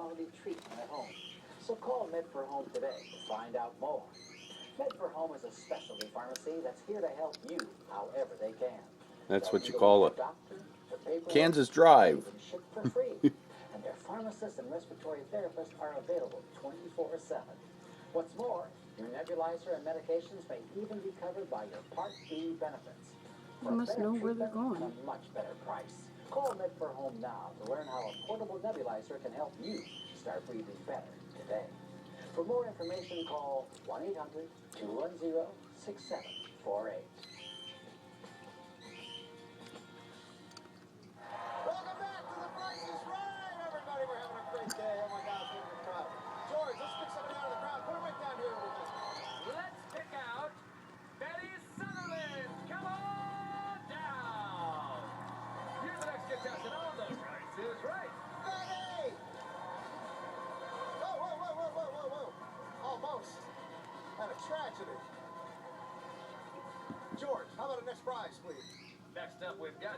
quality treatment at home. So call Med4Home today to find out more. Med4Home is a specialty pharmacy that's here to help you however they can. That's what you They'll call either it. doctor, the paperwork, Kansas or Drive. even ship for free. And their pharmacists and respiratory therapists are available 24/7. What's more, your nebulizer and medications may even be covered by your Part B benefits. For You must better know where they're treatment going. and a much better price. Call Med4Home now to learn how a portable nebulizer can help you start breathing better today. For more information, call 1-800-210-6748. Welcome back to The Price is Right, everybody. We're having a great day. Oh my gosh, look at the crowd. George, let's pick somebody out of the crowd. Put him right down here with us. Let's pick out Betty Sutherland. Come on down. You're the next contestant on The Price is Right. Betty! Whoa. Almost. Had a tragedy. George, how about a next prize, please? Next up, we've got